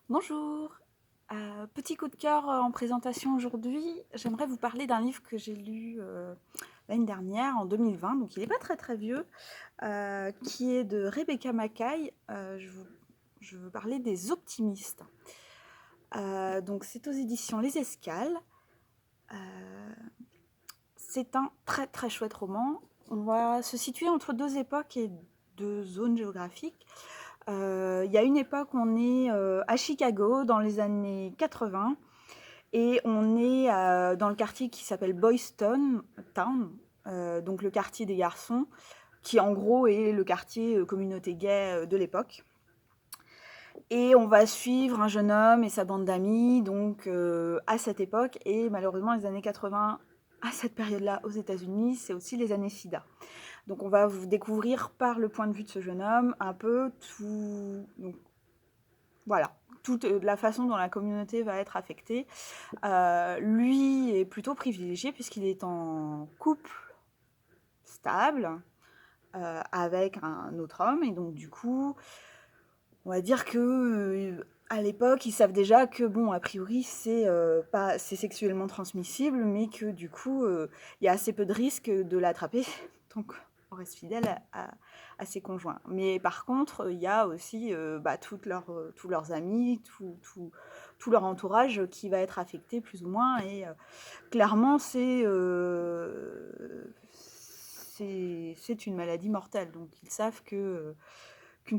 Bonjour, petit coup de cœur en présentation aujourd'hui. J'aimerais vous parler d'un livre que j'ai lu l'année dernière, en 2020, donc il n'est pas très vieux, qui est de Rebecca Mackay. Je veux parler des Optimistes. Donc c'est aux éditions Les Escales. Euh, c'est un très chouette roman. On va se situer entre deux époques et deux zones géographiques. Il y a une époque où on est à Chicago dans les années 80 et on est dans le quartier qui s'appelle Boys Town, donc le quartier des garçons, qui en gros est le quartier communauté gay de l'époque. Et on va suivre un jeune homme et sa bande d'amis donc à cette époque, et malheureusement les années 80 à cette période-là aux États-Unis, c'est aussi les années SIDA. Donc on va vous découvrir par le point de vue de ce jeune homme un peu tout, donc, voilà, toute la façon dont la communauté va être affectée. Lui est plutôt privilégié puisqu'il est en couple stable avec un autre homme, et donc du coup, on va dire que à l'époque, ils savent déjà que bon, a priori, c'est sexuellement transmissible, mais que du coup, il y a assez peu de risques de l'attraper, donc on reste fidèle à ses conjoints. Mais par contre, il y a aussi tous leurs amis, tout leur entourage qui va être affecté plus ou moins, et clairement, c'est une maladie mortelle. Donc ils savent qu'une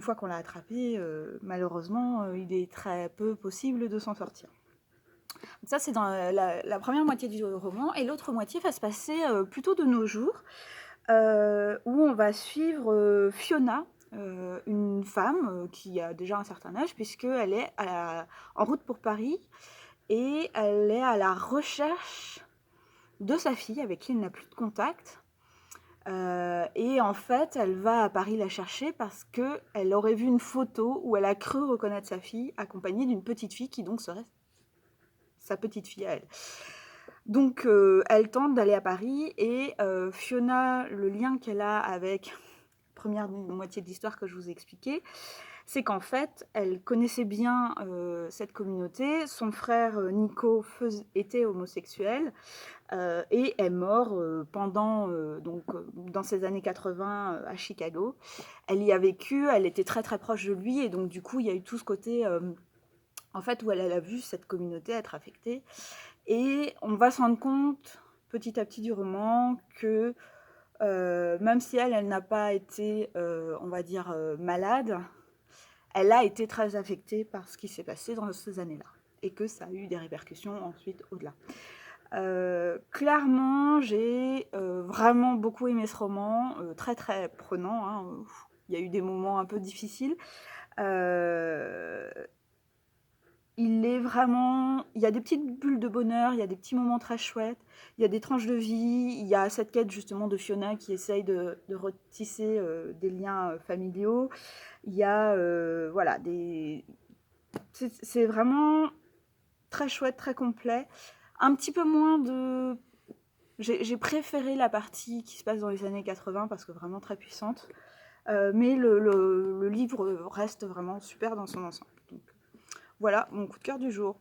fois qu'on l'a attrapé, malheureusement, il est très peu possible de s'en sortir. Donc ça, c'est dans la première moitié du roman. Et l'autre moitié va se passer plutôt de nos jours, où on va suivre Fiona, une femme qui a déjà un certain âge, puisqu'elle est en route pour Paris, et elle est à la recherche de sa fille avec qui elle n'a plus de contact. Et en fait, elle va à Paris la chercher parce qu'elle aurait vu une photo où elle a cru reconnaître sa fille, accompagnée d'une petite fille qui donc serait sa petite fille à elle. Donc elle tente d'aller à Paris, et Fiona, le lien qu'elle a avec la première moitié de l'histoire que je vous ai expliqué, c'est qu'en fait, elle connaissait bien cette communauté. Son frère Nico était homosexuel et est mort dans ces années 80 à Chicago. Elle y a vécu, elle était très proche de lui, et donc du coup, il y a eu tout ce côté en fait où elle a vu cette communauté être affectée. Et on va se rendre compte petit à petit du roman que même si elle n'a pas été, on va dire, malade, elle a été très affectée par ce qui s'est passé dans ces années-là, et que ça a eu des répercussions ensuite au-delà. Clairement, j'ai vraiment beaucoup aimé ce roman, très prenant, hein. Il y a eu des moments un peu difficiles. Euh, il y a des petites bulles de bonheur, il y a des petits moments très chouettes, il y a des tranches de vie, il y a cette quête justement de Fiona qui essaye de retisser des liens familiaux. Il y a voilà, c'est vraiment très chouette, très complet. Un petit peu moins de... J'ai préféré la partie qui se passe dans les années 80 parce que vraiment très puissante. Mais le livre reste vraiment super dans son ensemble. Donc, voilà mon coup de cœur du jour.